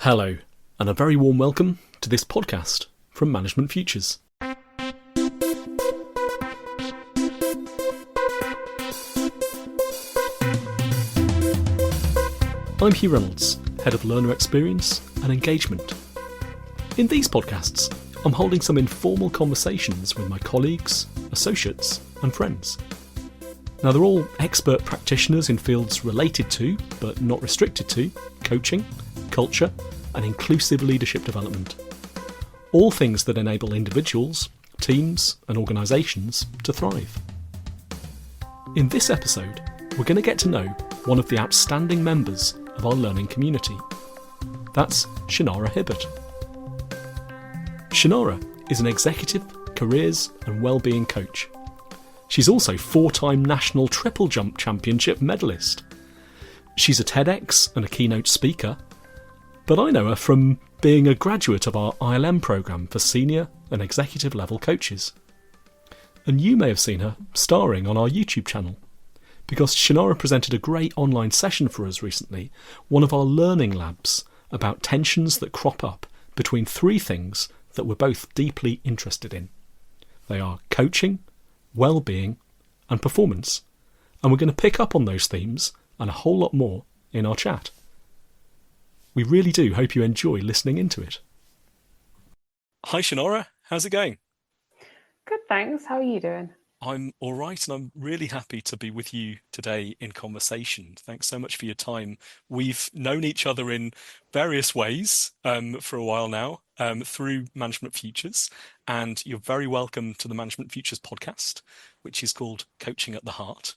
Hello, and a very warm welcome to this podcast from Management Futures. I'm Hugh Reynolds, Head of Learner Experience and Engagement. In these podcasts, I'm holding some informal conversations with my colleagues, associates and friends. Now, they're all expert practitioners in fields related to, but not restricted to, coaching, culture and inclusive leadership development. All things that enable individuals, teams and organisations to thrive. In this episode, we're going to get to know one of the outstanding members of our learning community. That's Shanara Hibbert. Shanara is an executive, careers and wellbeing coach. She's also 4-time National Triple Jump Championship medalist. She's a TEDx and a keynote speaker, but I know her from being a graduate of our ILM programme for senior and executive level coaches. And you may have seen her starring on our YouTube channel, because Shanara presented a great online session for us recently, one of our learning labs about tensions that crop up between 3 things that we're both deeply interested in. They are coaching, well-being and performance. And we're going to pick up on those themes and a whole lot more in our chat. We really do hope you enjoy listening into it. Hi Shanara, how's it going? Good, thanks. How are you doing? I'm all right, and I'm really happy to be with you today in conversation. Thanks so much for your time. We've known each other in various ways for a while now through Management Futures, and you're very welcome to the Management Futures podcast, which is called Coaching at the Heart.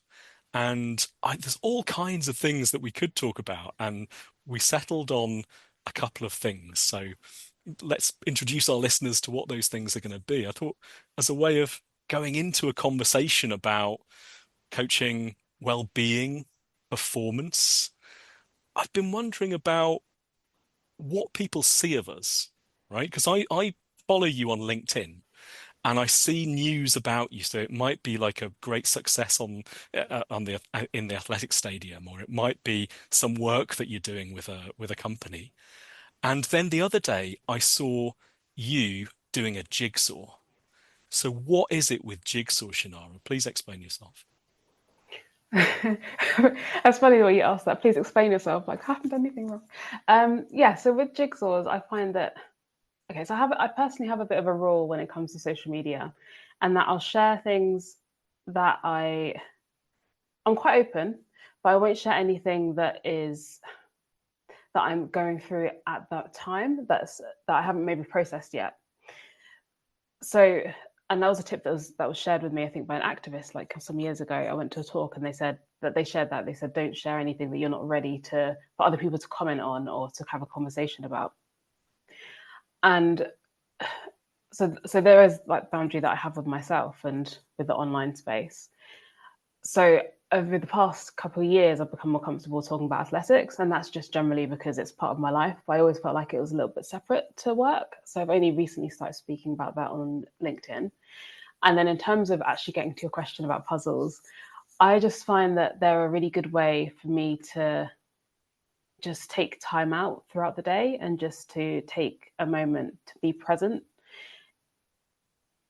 And there's all kinds of things that we could talk about, and we settled on a couple of things. So let's introduce our listeners to what those things are going to be. I thought, as a way of going into a conversation about coaching, well-being, performance, I've been wondering about what people see of us, right? Because I follow you on LinkedIn and I see news about you. So it might be like a great success in the athletic stadium, or it might be some work that you're doing with a company. And then the other day I saw you doing a jigsaw. So what is it with jigsaw, Shanara? Please explain yourself. That's funny the way you asked that. Please explain yourself. Like, I haven't done anything wrong. So with jigsaws, I find that, so I personally have a bit of a rule when it comes to social media, and that I'll share things that I'm quite open, but I won't share anything that I'm going through at that time that I haven't maybe processed yet. So, and that was a tip that was shared with me, I think, by an activist like some years ago. I went to a talk and they said that they said, don't share anything that you're not ready for other people to comment on or to have a conversation about. And so there is like boundary that I have with myself and with the online space. So over the past couple of years, I've become more comfortable talking about athletics, and that's just generally because it's part of my life. But I always felt like it was a little bit separate to work. So I've only recently started speaking about that on LinkedIn. And then in terms of actually getting to your question about puzzles, I just find that they're a really good way for me to just take time out throughout the day and just to take a moment to be present.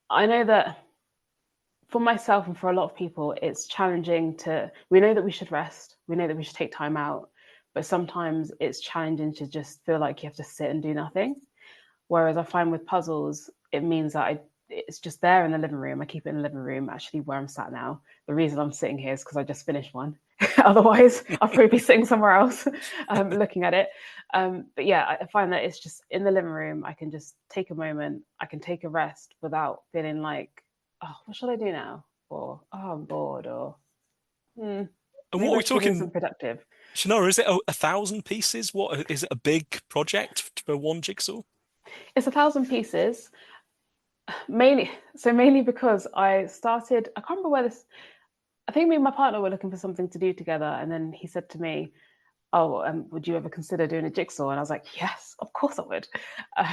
I know that for myself and for a lot of people, it's challenging we know that we should rest, we know that we should take time out, but sometimes it's challenging to just feel like you have to sit and do nothing. Whereas I find with puzzles, it means that it's just there in the living room. I keep it in the living room, actually where I'm sat now. The reason I'm sitting here is because I just finished one. Otherwise, I'll probably be sitting somewhere else looking at it. But yeah, I find that it's just in the living room. I can just take a moment. I can take a rest without feeling like, oh, what should I do now? Or, oh, I'm bored. Or, And what are we talking? Productive. Shanara, is it 1,000 pieces? What is it? A big project for one jigsaw? It's 1,000 pieces. Mainly because I can't remember where I think me and my partner were looking for something to do together, and then he said to me, would you ever consider doing a jigsaw? And I was like, yes, of course I would.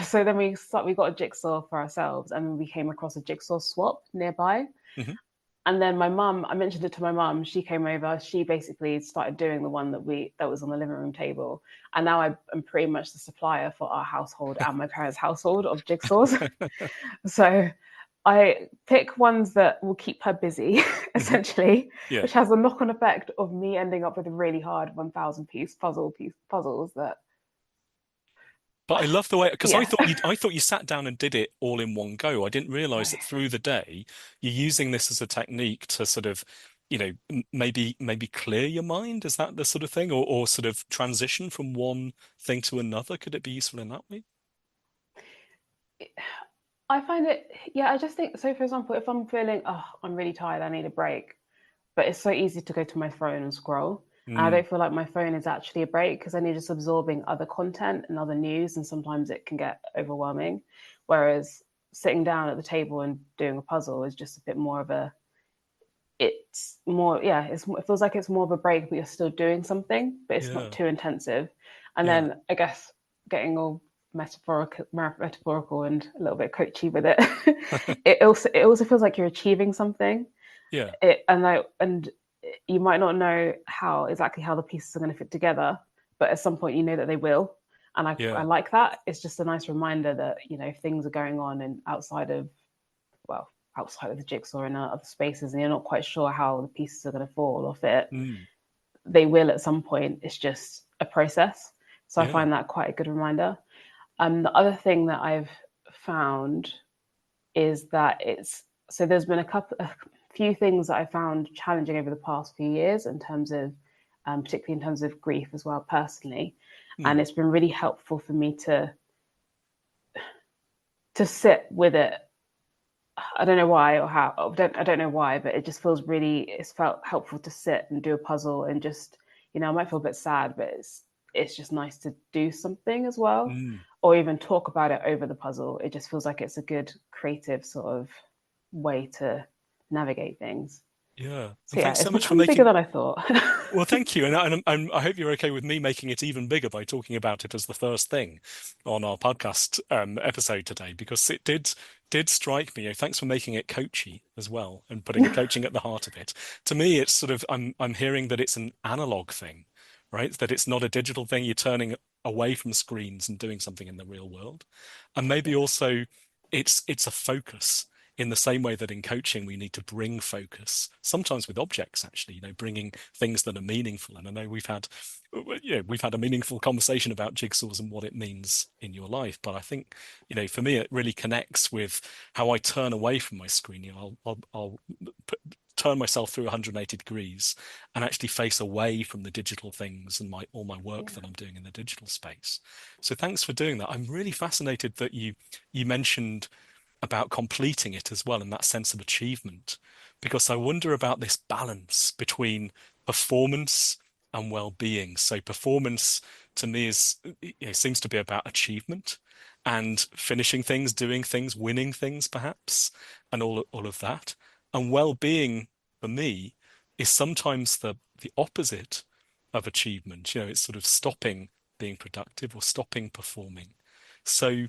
So then we got a jigsaw for ourselves, and we came across a jigsaw swap nearby. Mm-hmm. And then my mum, I mentioned it to my mum. She came over. She basically started doing the one that was on the living room table. And now I'm pretty much the supplier for our household and my parents' household of jigsaws. So I pick ones that will keep her busy, Mhm. essentially, Yeah. which has a knock-on effect of me ending up with a really hard 1,000 piece puzzles that, But I love the way, because yeah. I thought you sat down and did it all in one go. I didn't realize that through the day you're using this as a technique to sort of, maybe clear your mind. Is that the sort of thing, or sort of transition from one thing to another? Could it be useful in that way? I find it, yeah, I just think so. For example, if I'm feeling, oh, I'm really tired, I need a break, but it's so easy to go to my phone and scroll. And I Mm, don't feel like my phone is actually a break because then you're just absorbing other content and other news, and sometimes it can get overwhelming. Whereas sitting down at the table and doing a puzzle is just a bit more of a, it's more, yeah, it feels like it's more of a break, but you're still doing something, but it's not yeah, too intensive. And yeah, then I guess getting all metaphorical and a little bit coachy with it, it also feels like you're achieving something. yeah, And you might not know exactly how the pieces are going to fit together, but at some point you know that they will. And I yeah, like that. It's just a nice reminder that if things are going on and outside of the jigsaw in other spaces, and you're not quite sure how the pieces are going to fall or fit, mm, they will at some point. It's just a process. So I yeah, find that quite a good reminder. The other thing that I've found is that there's been a few things that I found challenging over the past few years in terms of, particularly in terms of grief as well, personally, and mm, it's been really helpful for me to sit with it. I don't know why or how. I don't know why, but it just feels really. It's felt helpful to sit and do a puzzle and just, I might feel a bit sad, but it's just nice to do something as well, mm, or even talk about it over the puzzle. It just feels like it's a good creative sort of way to navigate things. yeah. So And yeah, thanks it's so much for become bigger making. than I thought. Well, thank you, and I hope you're okay with me making it even bigger by talking about it as the first thing on our podcast episode today, because it did strike me. Thanks for making it coachy as well and putting the coaching at the heart of it. To me, it's sort of I'm hearing that it's an analog thing, right? That it's not a digital thing. You're turning away from screens and doing something in the real world, and maybe Yeah. also it's a focus in the same way that in coaching we need to bring focus, sometimes with objects, actually, bringing things that are meaningful. And I know we've had a meaningful conversation about jigsaws and what it means in your life. But I think, for me, it really connects with how I turn away from my screen. I'll turn myself through 180 degrees and actually face away from the digital things and all my work Yeah. that I'm doing in the digital space. So thanks for doing that. I'm really fascinated that you mentioned about completing it as well and that sense of achievement, because I wonder about this balance between performance and well-being. So performance to me seems to be about achievement and finishing things, doing things, winning things perhaps, and all of that. And well-being for me is sometimes the opposite of achievement. It's sort of stopping being productive or stopping performing. So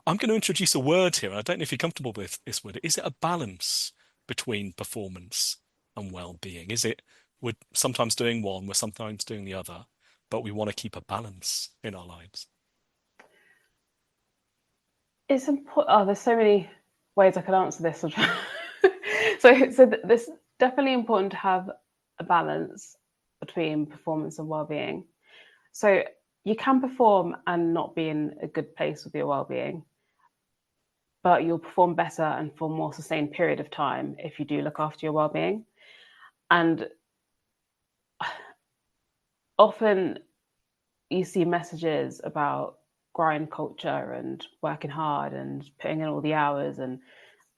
I'm going to introduce a word here. I don't know if you're comfortable with this word. Is it a balance between performance and well-being? Is it we're sometimes doing one, we're sometimes doing the other, but we want to keep a balance in our lives? It's important. Oh, there's so many ways I could answer this. So this definitely important to have a balance between performance and well-being. So you can perform and not be in a good place with your well-being, but you'll perform better and for a more sustained period of time if you do look after your well-being. And often you see messages about grind culture and working hard and putting in all the hours, and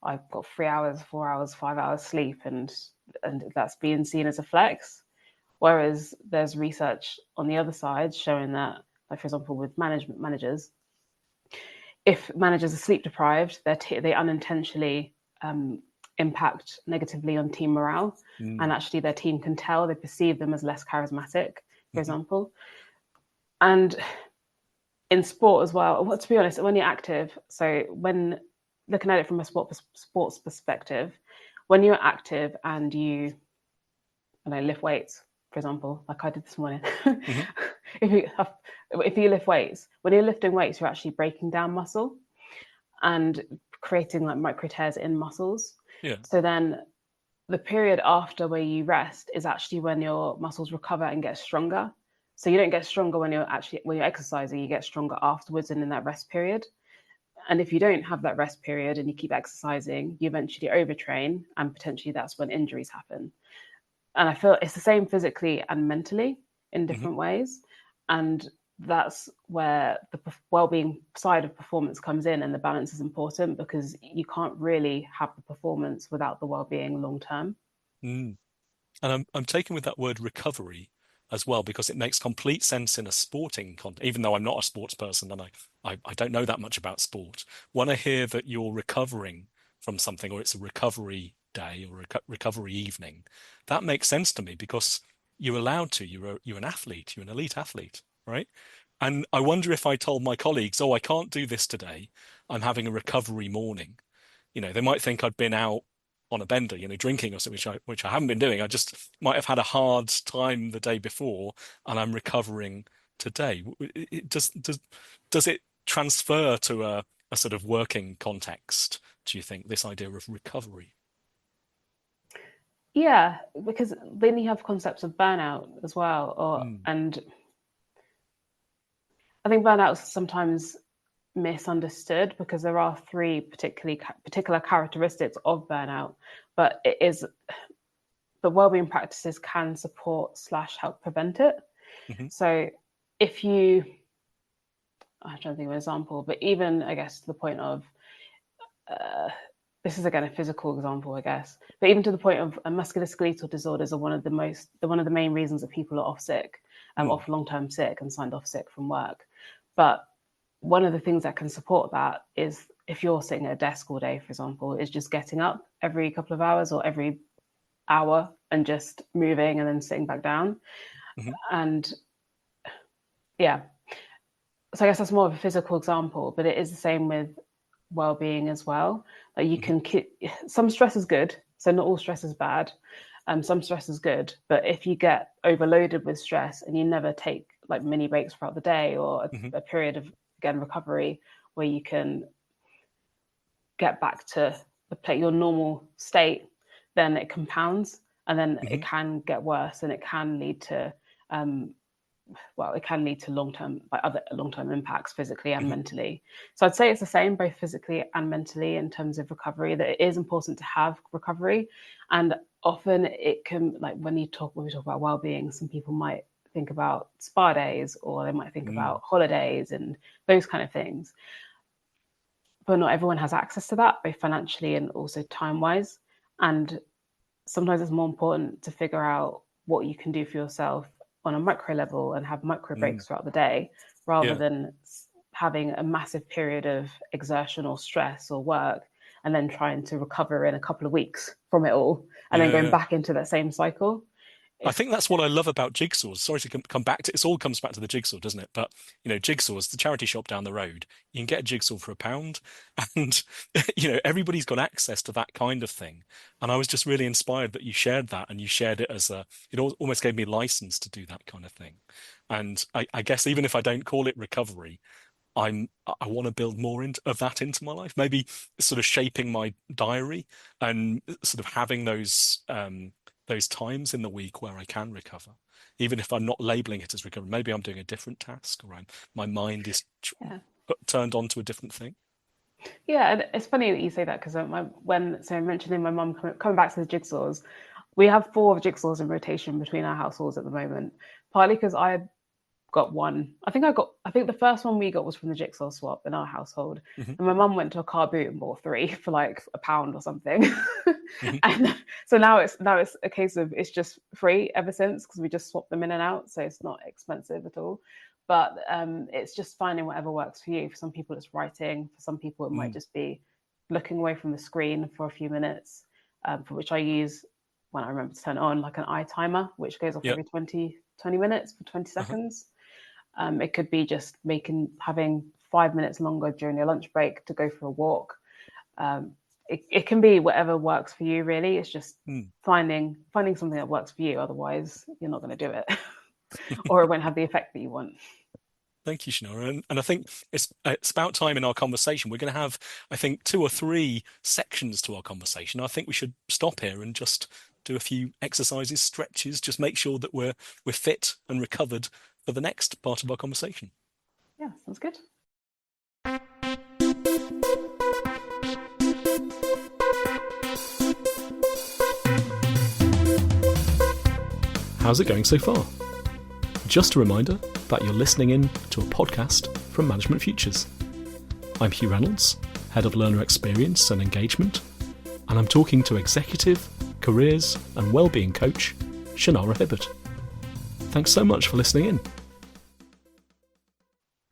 I've got 3 hours, 4 hours, 5 hours sleep, and that's being seen as a flex. Whereas there's research on the other side showing that, like for example, with managers, if managers are sleep deprived, they unintentionally um, impact negatively on team morale, and Mm, actually their team can tell, they perceive them as less charismatic, for mhm, example. And in sport as well, well, to be honest, when you're active, so when looking at it from a sports perspective, when you're active and you, I don't know, lift weights, for example, like I did this morning. Hmm. if you have, if you lift weights, when you're lifting weights, you're actually breaking down muscle and creating like micro tears in muscles. Yeah. So then the period after where you rest is actually when your muscles recover and get stronger. So you don't get stronger when you're exercising, you get stronger afterwards and in that rest period. And if you don't have that rest period and you keep exercising, you eventually overtrain, and potentially that's when injuries happen. And I feel it's the same physically and mentally in Hmm. different ways. And that's where the well-being side of performance comes in, and the balance is important because you can't really have the performance without the well-being long term. Mm. And I'm taken with that word recovery as well because it makes complete sense in a sporting context, even though I'm not a sports person and I don't know that much about sport. When I hear that you're recovering from something or it's a recovery day or a recovery evening, that makes sense to me because you're allowed to. You're an athlete. You're an elite athlete, right? And I wonder if I told my colleagues, "Oh, I can't do this today. I'm having a recovery morning." They might think I'd been out on a bender, drinking or something, which I haven't been doing. I just might have had a hard time the day before, and I'm recovering today. Does it transfer to a sort of working context? Do you think this idea of recovery? Yeah, because then you have concepts of burnout as well, Mm, and I think burnout is sometimes misunderstood because there are three particular characteristics of burnout, but it is the wellbeing practices can support slash help prevent it. hmm. So if you, I'm trying to think of an example, but even I guess to the point of uh, this is again a physical example, I guess, but even to the point of musculoskeletal disorders are one of the main reasons that people are off sick, Mm, off long term sick and signed off sick from work. But one of the things that can support that is if you're sitting at a desk all day, for example, is just getting up every couple of hours or every hour and just moving and then sitting back down. hmm. And yeah, so I guess that's more of a physical example, but it is the same with well-being as well. Like you Hmm. can some stress is good, so not all stress is bad. Some stress is good, but if you get overloaded with stress and you never take like mini breaks throughout the day or Hmm. a period of again recovery where you can get back to your normal state, then it compounds and then it Hmm. can get worse and it can lead to um, it can lead to long-term like other long-term impacts physically and Hmm. mentally. So I'd say it's the same both physically and mentally in terms of recovery, that it is important to have recovery. And often it can, like when we talk about well-being, some people might think about spa days or they might think Mm, about holidays and those kind of things, but not everyone has access to that, both financially and also time wise. And sometimes it's more important to figure out what you can do for yourself on a micro level and have micro mm. breaks throughout the day rather Yeah. than having a massive period of exertion or stress or work and then trying to recover in a couple of weeks from it all and then Yeah, going yeah. back into that same cycle. I It's think that's what I love about jigsaws. Sorry to come back to it all comes back to the jigsaw, doesn't it? But jigsaws, the charity shop down the road, you can get a jigsaw for £1, and everybody's got access to that kind of thing. And I was just really inspired that you shared that, and you shared it as almost gave me license to do that kind of thing. And I guess even if I don't call it recovery, I want to build more of that into my life. Maybe sort of shaping my diary and sort of having those times in the week where I can recover, even if I'm not labeling it as recovery. Maybe I'm doing a different task, or my mind is yeah. turned on to a different thing. Yeah, and it's funny that you say that because I mentioning my mum coming back to the jigsaws, we have four jigsaws in rotation between our households at the moment. Partly because I got one. I think the first one we got was from the jigsaw swap in our household. Hmm. And my mum went to a car boot and bought three for like £1 or something. Hmm. And so now it's a case of it's just free ever since because we just swap them in and out. So it's not expensive at all. But it's just finding whatever works for you. For some people it's writing, for some people it might Mm. just be looking away from the screen for a few minutes, for which I use when I remember to turn it on, like an eye timer, which goes off Yeah. every 20 minutes for 20 Uh-huh. seconds. It could be just having 5 minutes longer during your lunch break to go for a walk. Um, it can be whatever works for you, really. It's just Mm. finding something that works for you. Otherwise, you're not going to do it, or it won't have the effect that you want. Thank you, Shanara. And I think it's about time in our conversation. We're going to have, I think, 2 or 3 sections to our conversation. I think we should stop here and just do a few exercises, stretches, just make sure that we're fit and recovered for the next part of our conversation. Yeah, sounds good. How's it going so far? Just a reminder that you're listening in to a podcast from Management Futures. I'm Hugh Reynolds, Head of Learner Experience and Engagement, and I'm talking to Executive, Careers and Wellbeing Coach, Shanara Hibbert. Thanks so much for listening in.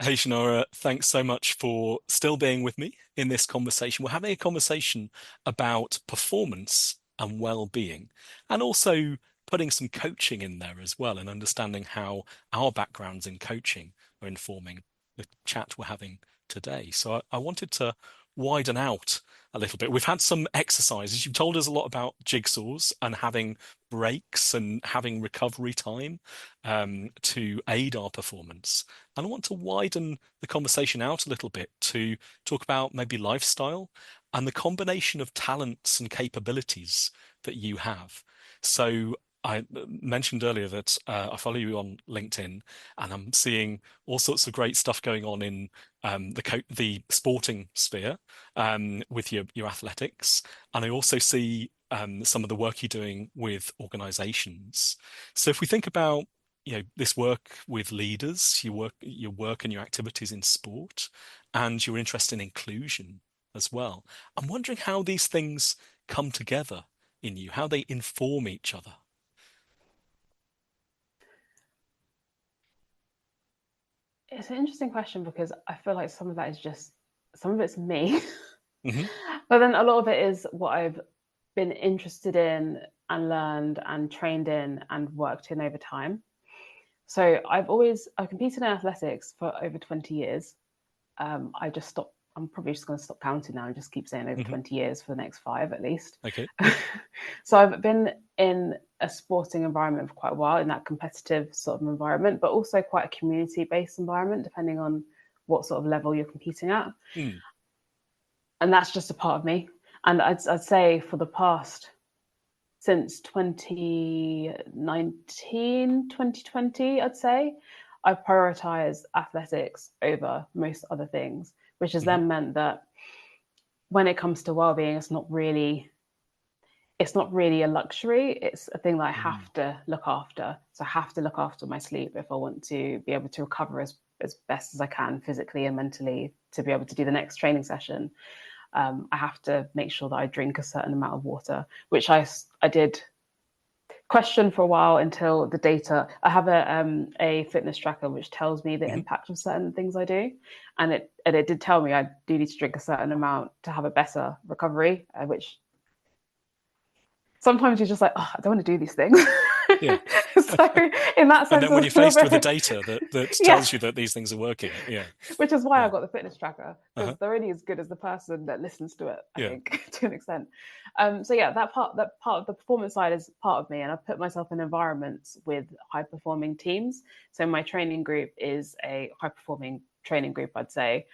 Hey Shanara, thanks so much for still being with me in this conversation. We're having a conversation about performance and well-being, and also putting some coaching in there as well, and understanding how our backgrounds in coaching are informing the chat we're having today. So I wanted to widen out a little bit. We've had some exercises. You've told us a lot about jigsaws and having breaks and having recovery time to aid our performance. And I want to widen the conversation out a little bit to talk about maybe lifestyle and the combination of talents and capabilities that you have. So I mentioned earlier that I follow you on LinkedIn, and I'm seeing all sorts of great stuff going on in the sporting sphere with your athletics, and I also see some of the work you're doing with organisations. So if we think about this work with leaders, your work and your activities in sport, and your interest in inclusion as well, I'm wondering how these things come together in you, how they inform each other. It's an interesting question because I feel like some of it's me, Mm-hmm. but then a lot of it is what I've been interested in and learned and trained in and worked in over time. So I've competed in athletics for over 20 years. I just stopped. I'm probably just going to stop counting now and just keep saying over 20 years for the next 5 at least. Okay. So I've been in a sporting environment for quite a while, in that competitive sort of environment, but also quite a community-based environment, depending on what sort of level you're competing at. Mm. And that's just a part of me. And I'd say for the past, since 2019, 2020, I'd say, I've prioritized athletics over most other things, which has then meant that when it comes to well-being, it's not really a luxury. It's a thing that I have to look after. So I have to look after my sleep if I want to be able to recover as best as I can physically and mentally to be able to do the next training session. I have to make sure that I drink a certain amount of water, which I did question for a while until the data. I have a fitness tracker which tells me the impact of certain things I do, and it did tell me I do need to drink a certain amount to have a better recovery, which sometimes you're just like, oh, I don't want to do these things. Yeah. So in that sense, and then when you're faced with the data that tells you that these things are working, which is why yeah. I got the fitness tracker, because they're only as good as the person that listens to it, I think, to an extent. So yeah, that part of the performance side is part of me, and I've put myself in environments with high performing teams. So my training group is a high performing training group, I'd say.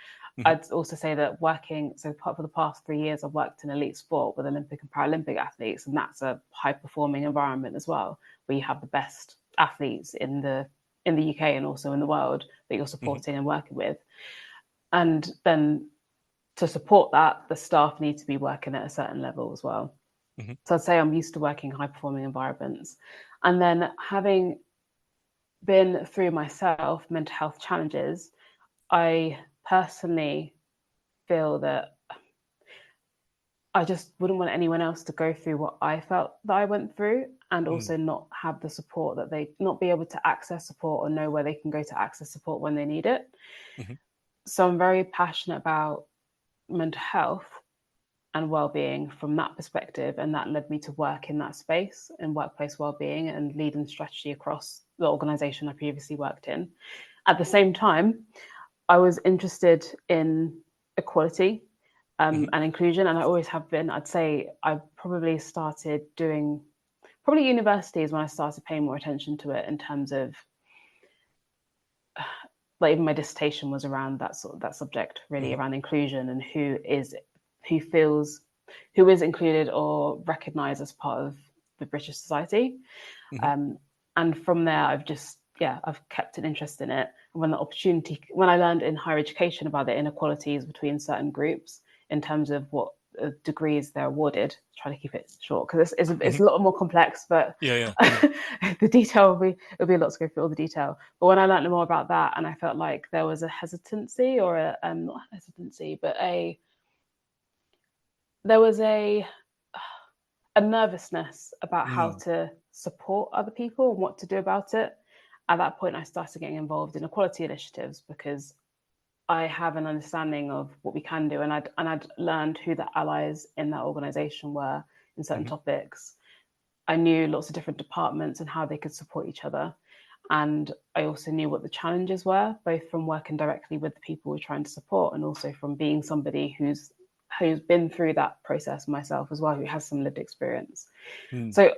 I'd also say that for the past 3 years, I've worked in elite sport with Olympic and Paralympic athletes, and that's a high performing environment as well, where you have the best athletes in the UK and also in the world that you're supporting and working with. And then to support that, the staff need to be working at a certain level as well. So I'd say I'm used to working in high performing environments. And then having been through myself mental health challenges, I personally feel that I just wouldn't want anyone else to go through what I felt that I went through, and also not have the support that not be able to access support or know where they can go to access support when they need it. So I'm very passionate about mental health and well-being from that perspective, and that led me to work in that space in workplace well-being and leading strategy across the organization I previously worked in. At the same time, I was interested in equality Hmm. and inclusion, and I always have been. I'd say I probably started doing, probably university is when I started paying more attention to it, in terms of, like, even my dissertation was around that subject, really, Hmm. around inclusion and who feels who is included or recognised as part of the British society. Hmm. Um, and from there, I've kept an interest in it. And when I learned in higher education about the inequalities between certain groups in terms of what degrees they're awarded, try to keep it short because it's Hmm. a lot more complex, but Yeah, yeah. Mm. the detail it'll be a lot to go through all the detail. But when I learned more about that, and I felt like there was a hesitancy, or not a hesitancy, but there was a nervousness about how Mm. to support other people and what to do about it. At that point, I started getting involved in equality initiatives because I have an understanding of what we can do, and I'd learned who the allies in that organisation were in certain Hmm. topics. I knew lots of different departments and how they could support each other. And I also knew what the challenges were, both from working directly with the people we're trying to support, and also from being somebody who's been through that process myself as well, who has some lived experience. Mm. So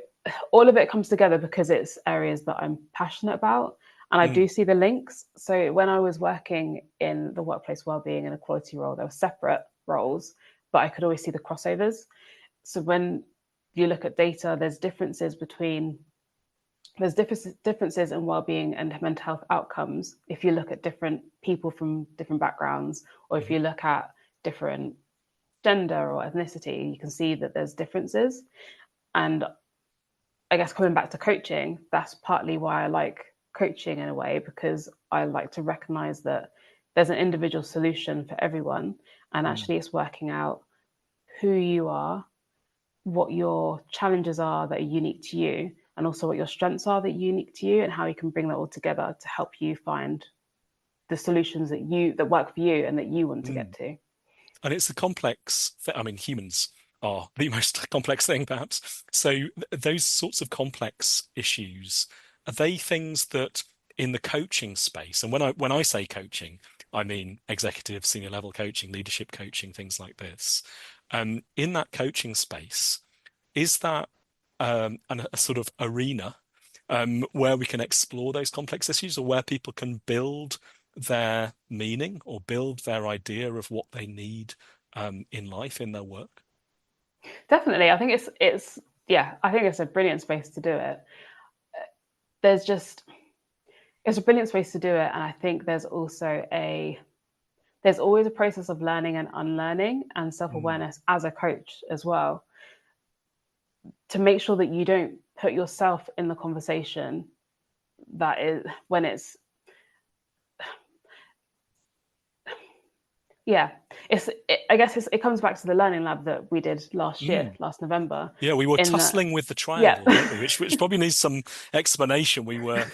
all of it comes together because it's areas that I'm passionate about. And I Mm. do see the links. So when I was working in the workplace wellbeing and equality role, there were separate roles, but I could always see the crossovers. So when you look at data, there's differences in well-being and mental health outcomes if you look at different people from different backgrounds, or if Mhm. you look at different gender or ethnicity, you can see that there's differences. And I guess coming back to coaching, that's partly why I like coaching in a way, because I like to recognize that there's an individual solution for everyone. And Mm. actually, it's working out who you are, what your challenges are that are unique to you, and also what your strengths are that are unique to you, and how you can bring that all together to help you find the solutions that work for you and that you want to get Mm. to. And it's a complex, I mean, humans are the most complex thing, perhaps. So those sorts of complex issues, are they things that in the coaching space, and when I say coaching, I mean executive, senior level coaching, leadership coaching, things like this. In that coaching space, is that a sort of arena where we can explore those complex issues, or where people can build their meaning or build their idea of what they need in life, in their work? Definitely, I think it's yeah, I think it's a brilliant space to do it. There's just It's a brilliant space to do it, and I think there's always a process of learning and unlearning and Mm. self-awareness as a coach as well, to make sure that you don't put yourself in the conversation, that is when it's yeah I guess it comes back to the learning lab that we did Mm. last November, Yeah, we were in that tussling with the yeah. triangle, weren't we? Which probably needs some explanation. We were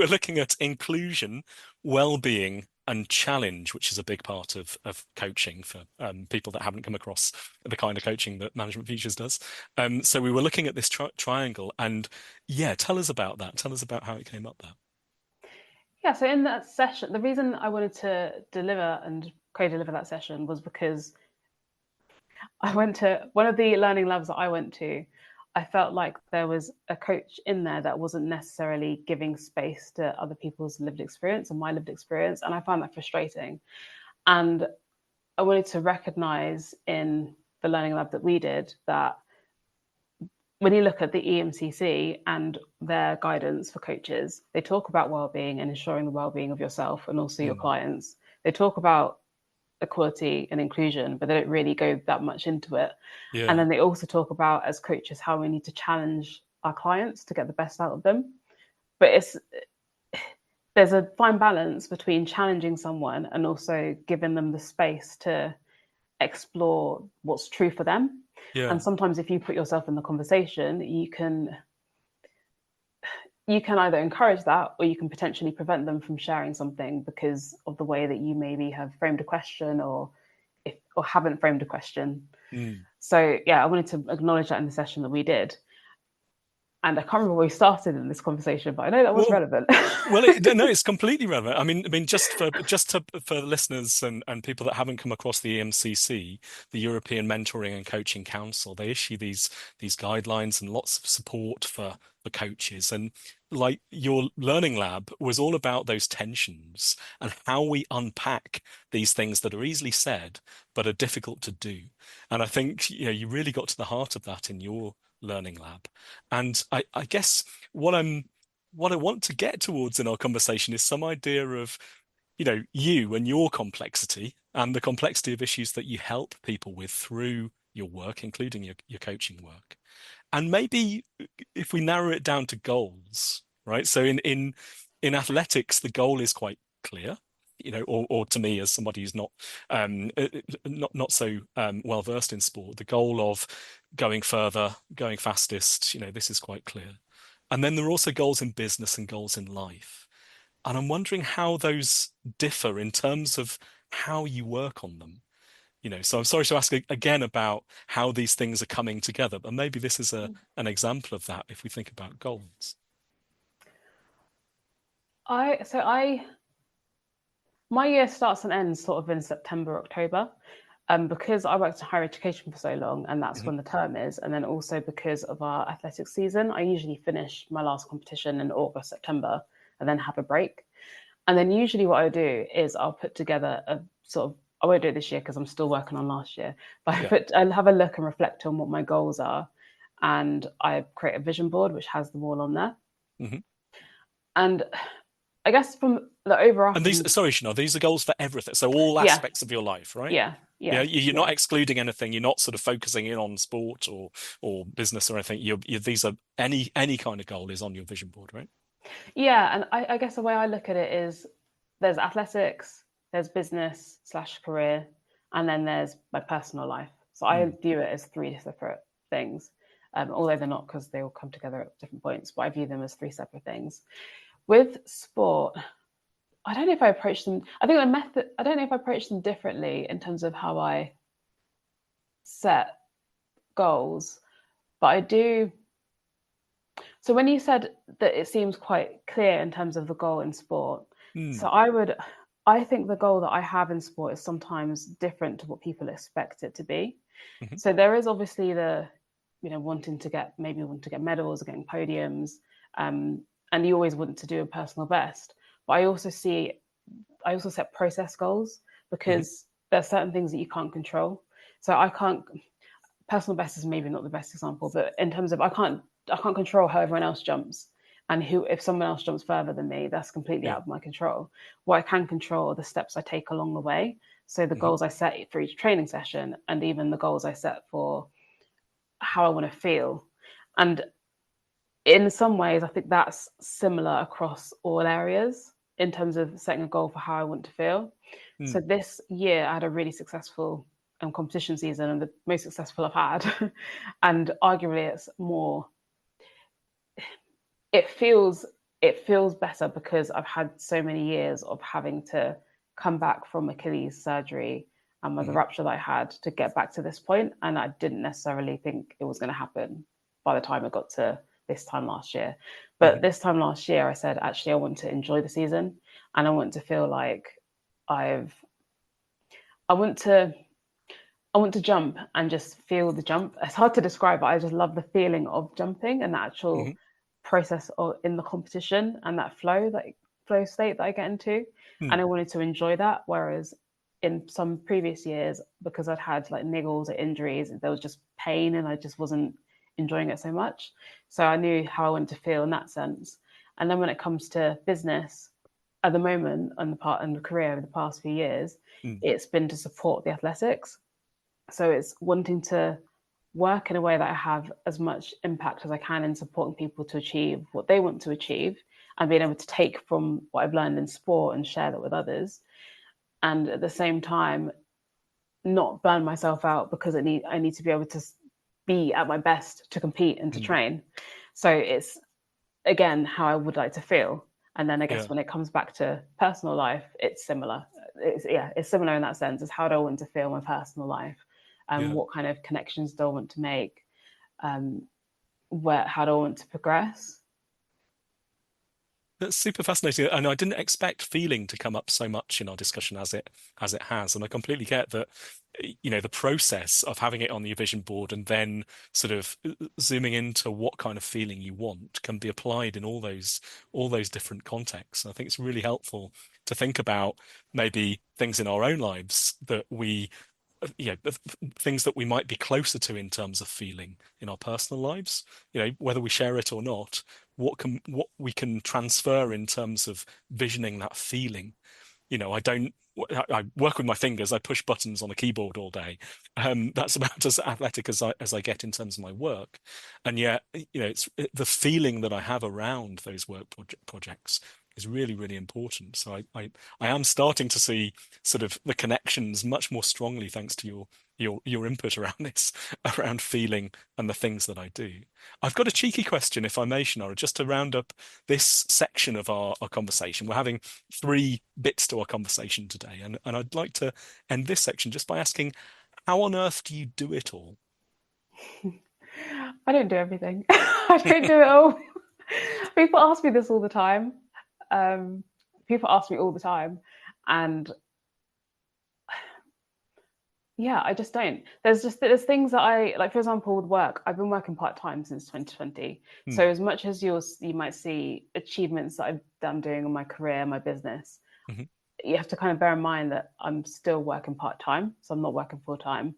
looking at inclusion, well-being, and challenge, which is a big part of coaching for people that haven't come across the kind of coaching that Management Futures does. So we were looking at this triangle, and yeah, tell us about that. Tell us about how it came up there. Yeah, so in that session, the reason I wanted to deliver and co-deliver that session was because I went to one of the learning labs that I went to. I felt like there was a coach in there that wasn't necessarily giving space to other people's lived experience and my lived experience. And I found that frustrating. And I wanted to recognize in the learning lab that we did that when you look at the EMCC and their guidance for coaches, they talk about well-being and ensuring the well-being of yourself and also your Mm. clients. They talk about equality and inclusion, but they don't really go that much into it. And Yeah. then they also talk about, as coaches, how we need to challenge our clients to get the best out of them. But there's a fine balance between challenging someone and also giving them the space to explore what's true for them. Yeah. And sometimes if you put yourself in the conversation, you can either encourage that, or you can potentially prevent them from sharing something because of the way that you maybe have framed a question, or haven't framed a question. Mm. So yeah, I wanted to acknowledge that in the session that we did. And I can't remember where we started in this conversation, but I know that was Well, relevant. no, it's completely relevant. I mean, for listeners and people that haven't come across the EMCC, the European Mentoring and Coaching Council, they issue these guidelines and lots of support for coaches. And like your learning lab was all about those tensions and how we unpack these things that are easily said but are difficult to do. And I think you really got to the heart of that in your learning lab. And I guess what I want to get towards in our conversation is some idea of, you and your complexity and the complexity of issues that you help people with through your work, including your coaching work. And maybe if we narrow it down to goals, right? So in athletics, the goal is quite clear, or to me as somebody who's not so well versed in sport, the goal of going further, going fastest, this is quite clear. And then there are also goals in business and goals in life. And I'm wondering how those differ in terms of how you work on them. So I'm sorry to ask again about how these things are coming together, but maybe this is an example of that if we think about goals. My year starts and ends sort of in September, October. Because I worked in higher education for so long, and that's Hmm. when the term is, and then also because of our athletics season, I usually finish my last competition in August, September, and then have a break. And then usually what I do is I'll put together a sort of, I won't do it this year because I'm still working on last year, but Yeah. I'll have a look and reflect on what my goals are, and I create a vision board which has them all on there. Hmm. And I guess from the And these, overarching, sorry, Sinead, these are goals for everything. So all yeah, aspects of your life, right? yeah, Yeah, yeah, you're yeah. not excluding anything. You're not sort of focusing in on sport or business or anything. These are any kind of goal is on your vision board, right? Yeah, and I guess the way I look at it is there's athletics, there's business slash career, and then there's my personal life. So I Mm. view it as three separate things, although they're not because they all come together at different points, but I view them as three separate things. With sport, I don't know if I approach them, I think the method, I don't know if I approach them differently in terms of how I set goals, but I do. So when you said that it seems quite clear in terms of the goal in sport, so Mm. I think the goal that I have in sport is sometimes different to what people expect it to be. Hmm. So there is obviously maybe wanting to get medals or getting podiums, and you always want to do a personal best. But I also set process goals Hmm. because there's certain things that you can't control. So I can't personal best is maybe not the best example, but in terms of I can't control how everyone else jumps, and who if someone else jumps further than me, that's completely Yeah. out of my control. What I can control are the steps I take along the way. So the Hmm. goals I set for each training session, and even the goals I set for how I want to feel. And in some ways, I think that's similar across all areas in terms of setting a goal for how I want to feel. So Mm. this year, I had a really successful competition season, and the most successful I've had. And arguably, it feels it feels better because I've had so many years of having to come back from Achilles surgery and with the Hmm. rupture that I had to get back to this point, and I didn't necessarily think it was going to happen by the time I got to this time last year. But Hmm. this time last year, I said, actually, I want to enjoy the season, and I want to feel like I've I want to I want to jump and just feel the jump. It's hard to describe, but I just love the feeling of jumping and the Hmm. actual process of in the competition and that flow state that I get into. And Mm. I wanted to enjoy that. Whereas in some previous years, because I'd had like niggles or injuries, there was just pain and I just wasn't enjoying it so much. So I knew how I wanted to feel in that sense. And then when it comes to business, at the moment and the career over the past few years, Mm. it's been to support the athletics. So it's wanting to work in a way that I have as much impact as I can in supporting people to achieve what they want to achieve and being able to take from what I've learned in sport and share that with others. And at the same time, not burn myself out because I need to be able to be at my best to compete and to Mm. train. So it's again how I would like to feel. And then I guess Yeah. when it comes back to personal life, it's similar. It's similar in that sense. Is how do I want to feel in my personal life, and Yeah. what kind of connections do I want to make? Um, how do I want to progress. That's super fascinating, and I didn't expect feeling to come up so much in our discussion as it has. And I completely get that, the process of having it on your vision board and then sort of zooming into what kind of feeling you want can be applied in all those different contexts. And I think it's really helpful to think about maybe things in our own lives that things that we might be closer to in terms of feeling in our personal lives, whether we share it or not, what we can transfer in terms of visioning that feeling. I work with my fingers. I push buttons on a keyboard all day. That's about as athletic as I get in terms of my work. And yet, it's the feeling that I have around those work projects is really, really important. So I am starting to see sort of the connections much more strongly thanks to your input around this, around feeling and the things that I do. I've got a cheeky question, if I may, Shanara, just to round up this section of our conversation. We're having three bits to our conversation today, and I'd like to end this section just by asking, how on earth do you do it all? I don't do everything. I don't do it all. People ask me this all the time. People ask me all the time, and yeah, I just don't. There's things that I like. For example, with work, I've been working part-time since 2020. So as much as you might see achievements that I'm doing in my career, my business, you have to kind of bear in mind that I'm still working part-time, so I'm not working full-time.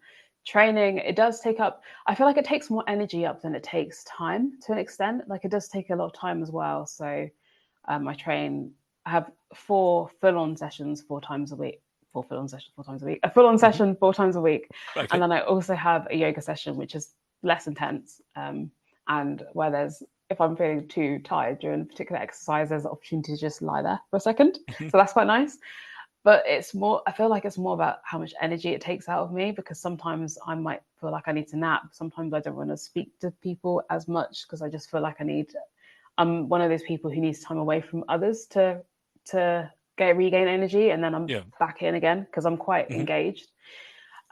Training, it does take up, I feel like it takes more energy up than it takes time to an extent. Like it does take a lot of time as well. So I have 4 full-on sessions 4 times a week. 4 full-on sessions 4 times a week. A full-on session 4 times a week. Okay. And then I also have a yoga session, which is less intense. And where if I'm feeling too tired during a particular exercise, there's an opportunity to just lie there for a second. So that's quite nice. But I feel like it's more about how much energy it takes out of me, because sometimes I might feel like I need to nap. Sometimes I don't want to speak to people as much because I just feel like I'm one of those people who needs time away from others to regain energy, and then I'm back in again because I'm quite engaged.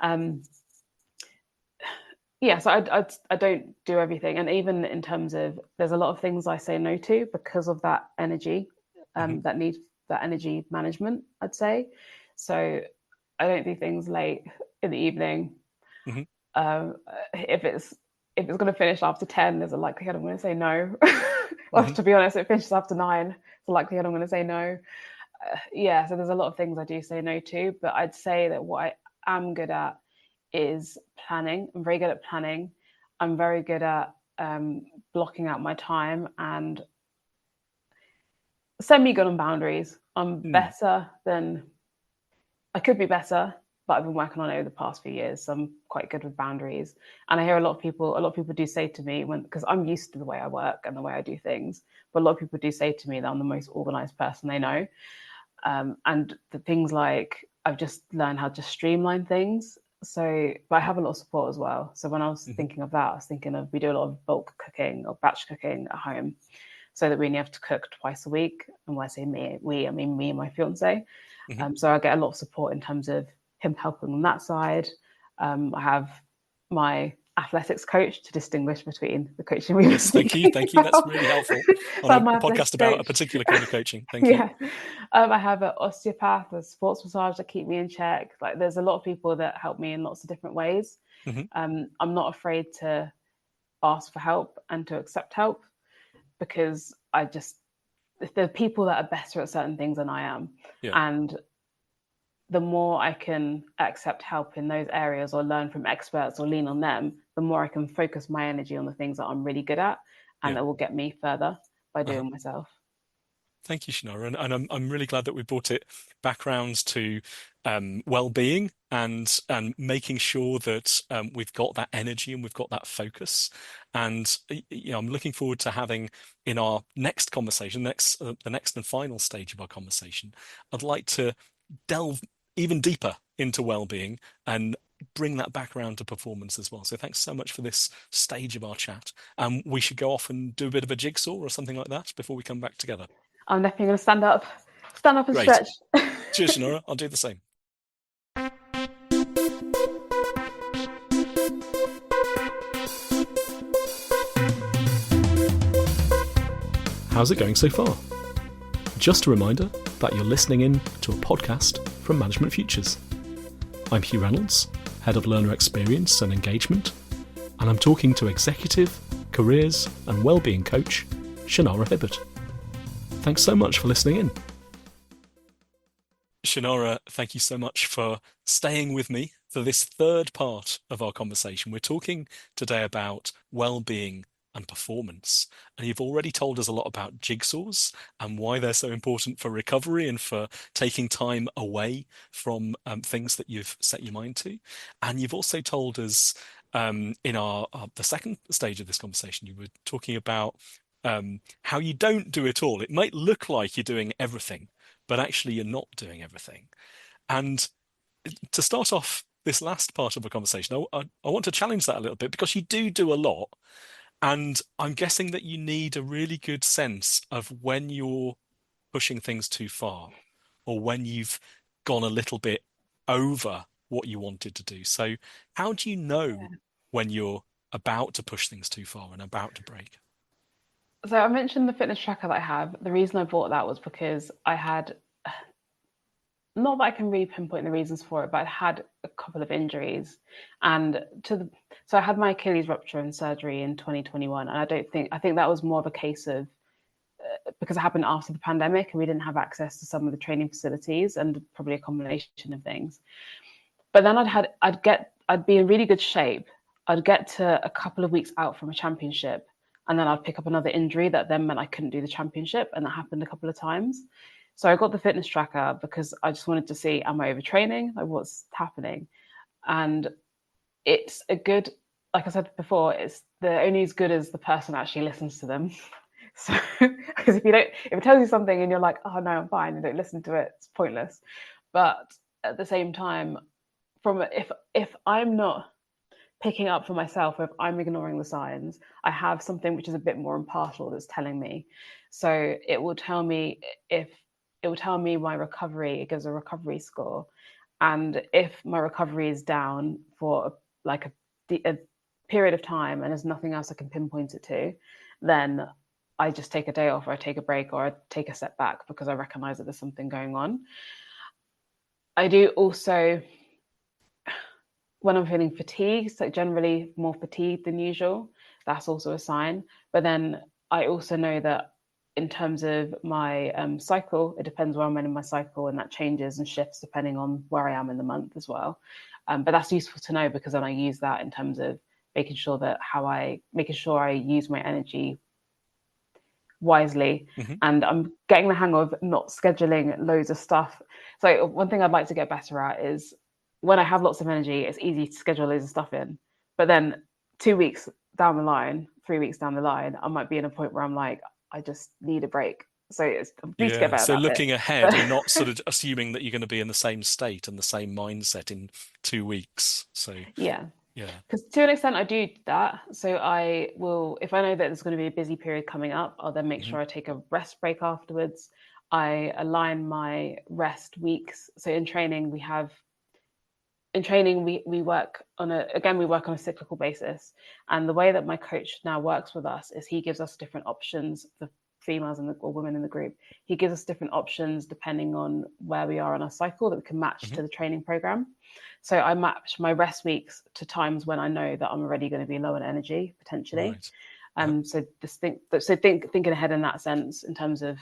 So I don't do everything. And even in terms of, there's a lot of things I say no to because of that energy, that need that energy management, I'd say. So I don't do things late in the evening. If it's going to finish after 10, there's a likelihood I'm going to say no. Or to be honest, if it finishes after 9, there's a likelihood I'm going to say no. So there's a lot of things I do say no to, but I'd say that what I am good at is planning. I'm very good at planning. I'm very good at blocking out my time, and semi-good on boundaries. I'm better than I could be better, but I've been working on it over the past few years. So I'm quite good with boundaries. And I hear a lot of people do say to me, because I'm used to the way I work and the way I do things, but a lot of people do say to me that I'm the most organized person they know. And the things like, I've just learned how to streamline things. So, but I have a lot of support as well. So when I was thinking of that, I was thinking of, we do a lot of bulk cooking or batch cooking at home, so that we only have to cook twice a week. And when I say I mean me and my fiance. So I get a lot of support in terms of him helping on that side. I have my athletics coach to distinguish between the coaching we were speaking about. Thank you. That's really helpful on a podcast about a particular kind of coaching. Thank you. I have an osteopath, a sports massage that keep me in check. Like, there's a lot of people that help me in lots of different ways. I'm not afraid to ask for help and to accept help, because there are people that are better at certain things than I am. And the more I can accept help in those areas, or learn from experts, or lean on them, the more I can focus my energy on the things that I'm really good at, and that will get me further by doing myself. Thank you, Shanara. And I'm really glad that we brought it back round to well-being and making sure that we've got that energy and we've got that focus. And I'm looking forward to having in our next conversation, the next and final stage of our conversation, I'd like to delve even deeper into well-being and bring that back around to performance as well. So thanks so much for this stage of our chat. We should go off and do a bit of a jigsaw or something like that before we come back together. I'm definitely going to stand up and Great. stretch. Cheers, Shanara. I'll do the same. how's it going so far? Just a reminder that you're listening in to a podcast from Management Futures. I'm Hugh Reynolds, Head of Learner Experience and Engagement, and I'm talking to Executive, Careers and Wellbeing Coach, Shanara Hibbert. Thanks so much for listening in. Shanara, thank you so much for staying with me for this third part of our conversation. We're talking today about well-being and performance. And you've already told us a lot about jigsaws and why they're so important for recovery and for taking time away from things that you've set your mind to. And you've also told us in the second stage of this conversation, you were talking about how you don't do it all. It might look like you're doing everything, but actually you're not doing everything. And to start off this last part of the conversation, I want to challenge that a little bit because you do a lot. And I'm guessing that you need a really good sense of when you're pushing things too far or when you've gone a little bit over what you wanted to do. So how do you know when you're about to push things too far and about to break? So I mentioned the fitness tracker that I have. The reason I bought that was because I had, not that I can really pinpoint the reasons for it, but I had a couple of injuries. And so I had my Achilles rupture and surgery in 2021. And I think that was more of a case of, because it happened after the pandemic and we didn't have access to some of the training facilities and probably a combination of things. But then I'd be in really good shape. I'd get to a couple of weeks out from a championship and then I'd pick up another injury that then meant I couldn't do the championship. And that happened a couple of times. So I got the fitness tracker because I just wanted to see, am I overtraining? Like what's happening? And it's a good, like I said before, they're only as good as the person actually listens to them. So, because if it tells you something and you're like, oh no, I'm fine, and don't listen to it, it's pointless. But at the same time, if I'm not picking up for myself, if I'm ignoring the signs, I have something which is a bit more impartial that's telling me. So it will tell me my recovery. It gives a recovery score, and if my recovery is down for a period of time and there's nothing else I can pinpoint it to, then I just take a day off or I take a break or I take a step back because I recognize that there's something going on. I do also, when I'm feeling fatigued, so generally more fatigued than usual, that's also a sign. But then I also know that in terms of my cycle, it depends where I'm in my cycle, and that changes and shifts depending on where I am in the month as well. But that's useful to know because then I use that in terms of making sure I use my energy wisely. Mm-hmm. And I'm getting the hang of not scheduling loads of stuff. So one thing I'd like to get better at is when I have lots of energy, it's easy to schedule loads of stuff in. But then 2 weeks down the line, 3 weeks down the line, I might be in a point where I'm like, I just need a break. So I need to get better So at that looking bit. ahead and not sort of assuming that you're going to be in the same state and the same mindset in 2 weeks. So Yeah. yeah. Because to an extent, I do that. So I will, if I know that there's going to be a busy period coming up, I'll then make sure I take a rest break afterwards. I align my rest weeks. So in training, we work on a cyclical basis. And the way that my coach now works with us is he gives us different options, the females or women in the group. He gives us different options depending on where we are on our cycle that we can match to the training program. So I match my rest weeks to times when I know that I'm already going to be low on energy potentially. Right. So thinking ahead in that sense in terms of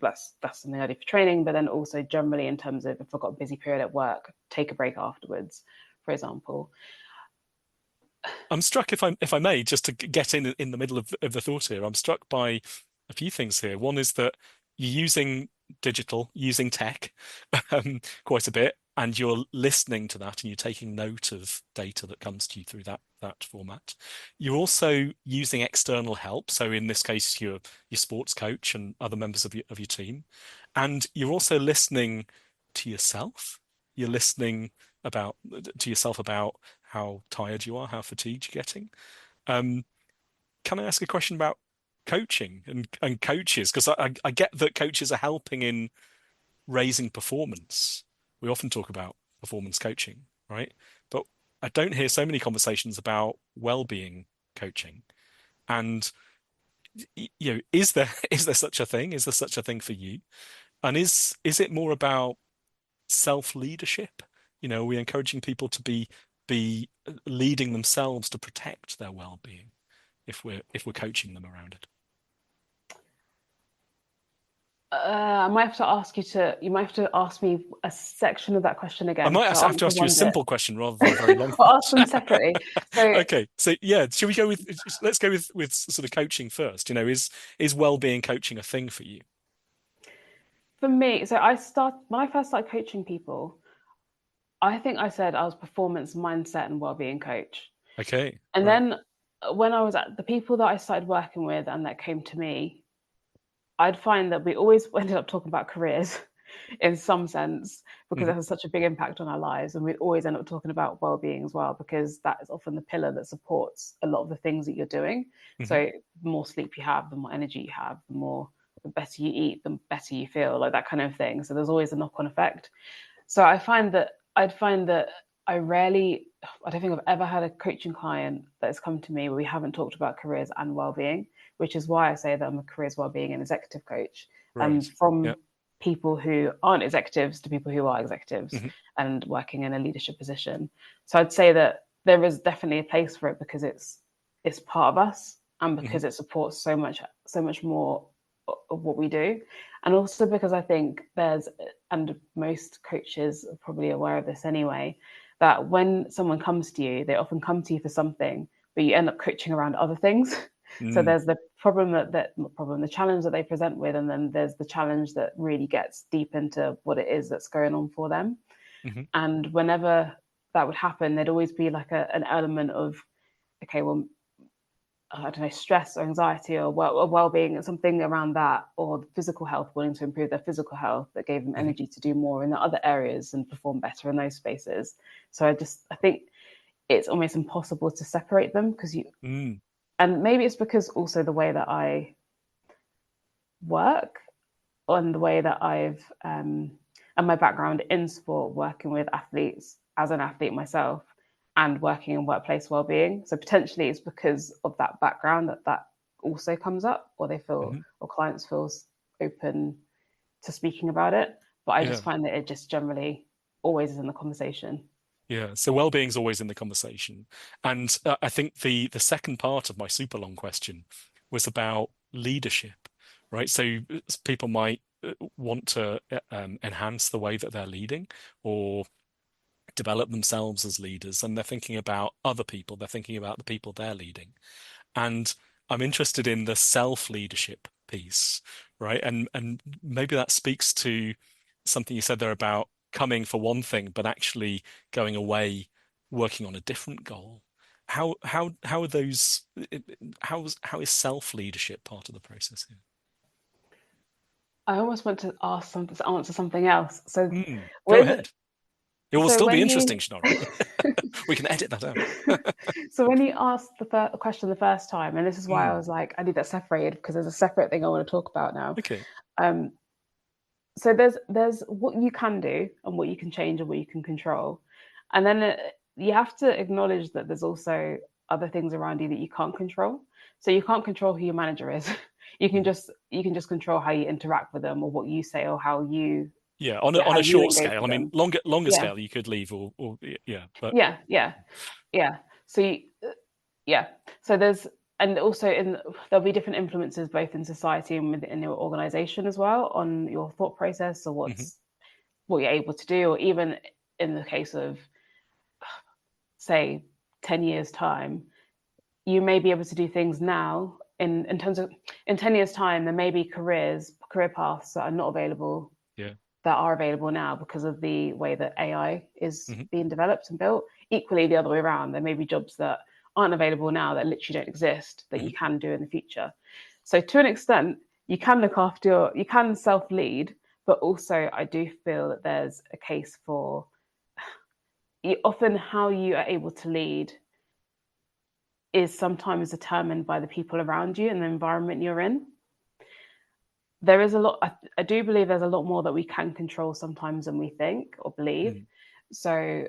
that's something I do for training, but then also generally in terms of if I've got a busy period at work, take a break afterwards, for example. I'm struck, if I may, just to get in the middle of the thought here, I'm struck by a few things here. One is that you're using tech quite a bit, and you're listening to that and you're taking note of data that comes to you through that format. You're also using external help. So in this case, your sports coach and other members of your team. And you're also listening to yourself. You're listening to yourself about how tired you are, how fatigued you're getting. Can I ask a question about coaching and coaches? Because I get that coaches are helping in raising performance. We often talk about performance coaching, right? But I don't hear so many conversations about well-being coaching. And is there such a thing? Is there such a thing for you? And is it more about self-leadership? Are we encouraging people to be leading themselves to protect their well-being if we're coaching them around it? I might have to ask you might have to ask me a section of that question I again might because have I'll to answer ask you a one bit. simple question rather than a very long I'll ask one. them separately. So Okay, so yeah, should we go with let's go with sort of coaching first. Is well-being coaching a thing for you? for me, when I first started coaching people, I think I said I was performance mindset and well-being coach. Okay, And right. then when I was at the people that I started working with and that came to me, I'd find that we always ended up talking about careers in some sense because Hmm. it has such a big impact on our lives. And we'd always end up talking about well-being as well, because that is often the pillar that supports a lot of the things that you're doing. Hmm. So the more sleep you have, the more energy you have, the better you eat, the better you feel, like that kind of thing. So there's always a knock-on effect. So I'd find that I don't think I've ever had a coaching client that has come to me where we haven't talked about careers and well-being, which is why I say that I'm a careers well-being and executive coach. Right. Yeah. From people who aren't executives to people who are executives Hmm. and working in a leadership position. So I'd say that there is definitely a place for it because it's part of us and Hmm. because it supports so much more of what we do. And also because I think and most coaches are probably aware of this anyway, that when someone comes to you, they often come to you for something, but you end up coaching around other things. So Mm. there's the problem not problem, the challenge that they present with, and then there's the challenge that really gets deep into what it is that's going on for them. Hmm. And whenever that would happen, there'd always be like an element of, okay, well, I don't know, stress or anxiety or well-being and something around that, or physical health, wanting to improve their physical health that gave them Hmm. energy to do more in the other areas and perform better in those spaces. So I think it's almost impossible to separate them because Mm. and maybe it's because also the way that I work and the way that and my background in sport, working with athletes as an athlete myself, and working in workplace well-being. So potentially it's because of that background that also comes up, or Hmm. or clients feels open to speaking about it. But I Yeah. just find that it just generally always is in the conversation. Yeah. So well-being's always in the conversation. And I think the second part of my super long question was about leadership, right? So people might want to enhance the way that they're leading or develop themselves as leaders, and they're thinking about other people. They're thinking about the people they're leading. And I'm interested in the self-leadership piece, right? And maybe that speaks to something you said there about coming for one thing, but actually going away, working on a different goal. How are those? How is self-leadership part of the process I almost want to answer something else. So here? Go with ahead. It will so still be when interesting, you Shanara. We can edit that out. so when you asked the question the first time, and this is why I Mm, was like, I need that separated because there's a separate thing I want to talk about now. okay. Um, so there's what you can do and what you can change and what you can control, and then you have to acknowledge that there's also other things around you that you can't control. So you can't control who your manager is. Mhm. You can just control how you interact with them or what you say or Yeah, how on a you short engage scale. I with mean, them. longer Yeah, scale, you could leave or yeah, but yeah, yeah, yeah. So yeah, so and also there'll be different influences both in society and within your organization as well on your thought process or mhm, what you're able to do, or even in the case of say 10 years time, you may be able to do things now in terms of in 10 years time there may be career paths that are not available yeah, that are available now because of the way that AI is mhm, being developed and built. Equally, the other way around, there may be jobs that aren't available now that literally don't exist that mhm, you can do in the future. So, to an extent, you can self lead, but also I do feel that there's a case for often how you are able to lead is sometimes determined by the people around you and the environment you're in. There is a lot, I do believe there's a lot more that we can control sometimes than we think or believe. mm, So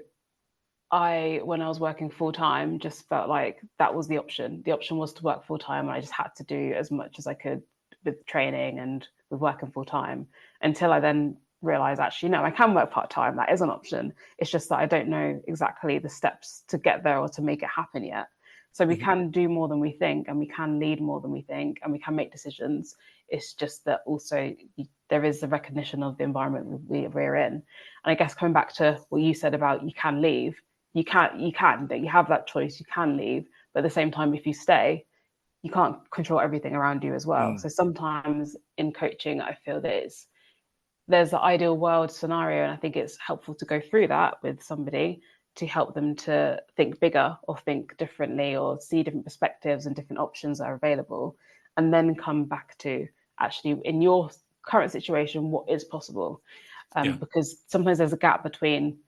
when I was working full time, just felt like that was the option. The option was to work full time, and I just had to do as much as I could with training and with working full time until I then realized actually, no, I can work part time. That is an option. It's just that I don't know exactly the steps to get there or to make it happen yet. So we Mhm. can do more than we think, and we can lead more than we think, and we can make decisions. It's just that also there is the recognition of the environment we're in. And I guess coming back to what you said about you can leave, you have that choice, you can leave, but at the same time, if you stay, you can't control everything around you as well. Mm. So sometimes in coaching, I feel that there's the ideal world scenario, and I think it's helpful to go through that with somebody to help them to think bigger or think differently or see different perspectives and different options that are available, and then come back to actually in your current situation what is possible, Yeah. because sometimes there's a gap between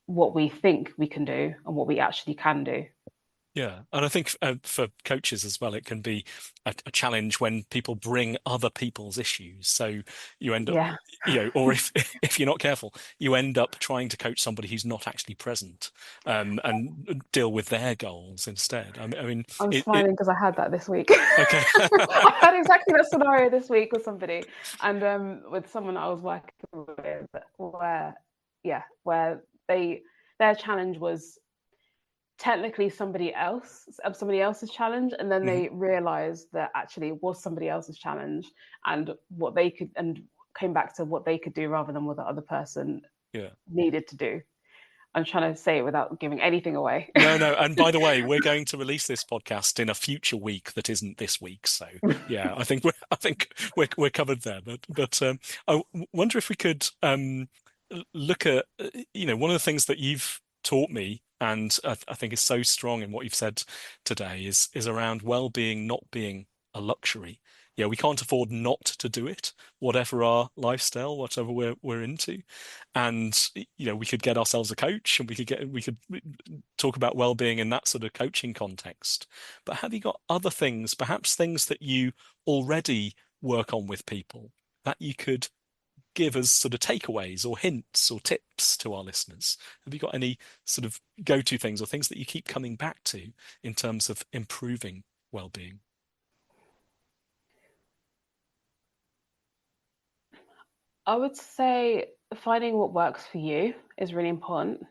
what we think we can do and what we actually can do. Yeah, and I think for coaches as well, it can be a challenge when people bring other people's issues. So you end up, Yeah, or if if you're not careful, you end up trying to coach somebody who's not actually present, and deal with their goals instead. I mean, I'm it smiling because I had that this week. okay. I had exactly that scenario this week with somebody, and with someone I was working with, where where their challenge was technically somebody else's challenge, and then Mhm. they realized that actually it was somebody else's challenge, and what they could and came back to what they could do rather than what the other person Yeah. needed to do. I'm trying to say it without giving anything away. No, no. And by the way, we're going to release this podcast in a future week that isn't this week. So yeah, I think we're covered there. But wonder if we could look at one of the things that you've taught me, and I think is so strong in what you've said today is around well-being not being a luxury. Yeah, we can't afford not to do it, whatever our lifestyle, whatever we're into. And we could get ourselves a coach, and we could talk about well-being in that sort of coaching context. But have you got other things, perhaps things that you already work on with people that you could give as sort of takeaways or hints or tips to our listeners? Have you got any sort of go-to things or things that you keep coming back to in terms of improving well-being? I would say finding what works for you is really important,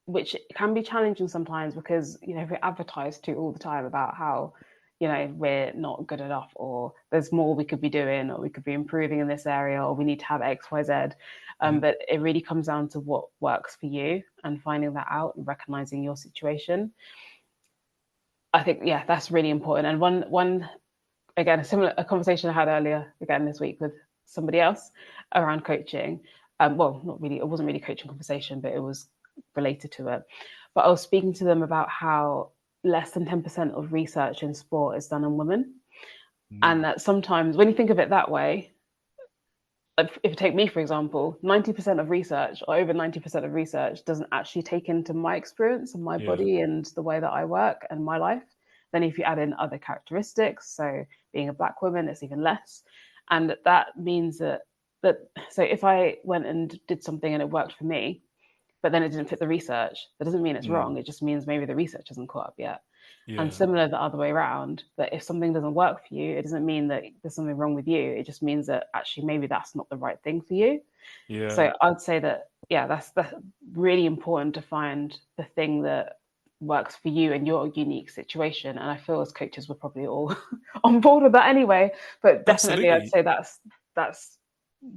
which can be challenging sometimes because we're advertised to all the time about how we're not good enough, or there's more we could be doing, or we could be improving in this area, or we need to have XYZ. Mhm. But it really comes down to what works for you and finding that out and recognizing your situation. I think that's really important. And one again, a conversation I had earlier again this week with somebody else around coaching. Well, not really, it wasn't really a coaching conversation, but it was related to it. But I was speaking to them about how less than 10% of research in sport is done on women. Mm. And that sometimes when you think of it that way, if you take me, for example, 90% of research or over 90% of research doesn't actually take into my experience and my Yeah. body and the way that I work and my life. Then if you add in other characteristics, so being a black woman, it's even less. And that means that so if I went and did something and it worked for me, but then it didn't fit the research, that doesn't mean it's Mm. wrong. It just means maybe the research hasn't caught up yet. And Yeah. similar the other way around, that if something doesn't work for you, it doesn't mean that there's something wrong with you. It just means that actually maybe that's not the right thing for you. Yeah. So I'd say that that's really important to find the thing that works for you and your unique situation. And I feel as coaches we're probably all on board with that anyway. But definitely I'd Absolutely. say that's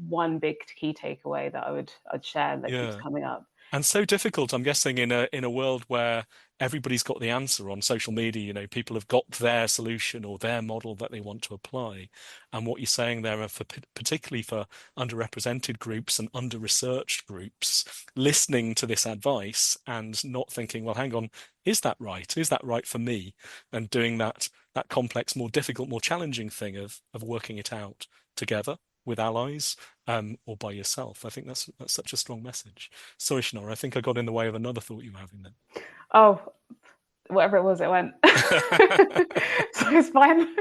one big key takeaway that I'd share that keeps Yeah. coming up. And so difficult, I'm guessing, in a world where everybody's got the answer on social media. People have got their solution or their model that they want to apply. And what you're saying there are particularly for underrepresented groups and under-researched groups, listening to this advice and not thinking, well, hang on, is that right? Is that right for me? And doing that complex, more difficult, more challenging thing of working it out together with allies, or by yourself. I think that's such a strong message. Sorry, Shanara, I think I got in the way of another thought you were having then. Oh, whatever it was, it went. So it's fine.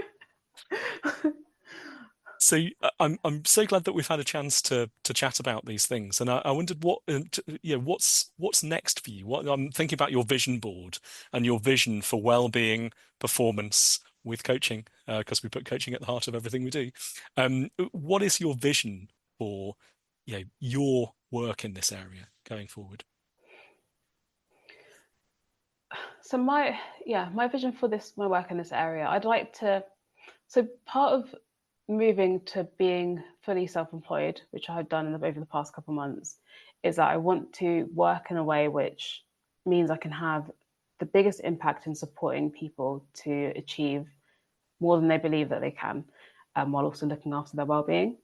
So I'm so glad that we've had a chance to chat about these things, and I wondered what's next for you. What I'm thinking about your vision board and your vision for well-being, performance with coaching, because we put coaching at the heart of everything we do. What is your vision for your work in this area going forward? So my vision for my work in this area, I'd like to. So part of moving to being fully self-employed, which I've done over the past couple of months, is that I want to work in a way which means I can have the biggest impact in supporting people to achieve more than they believe that they can, while also looking after their well-being,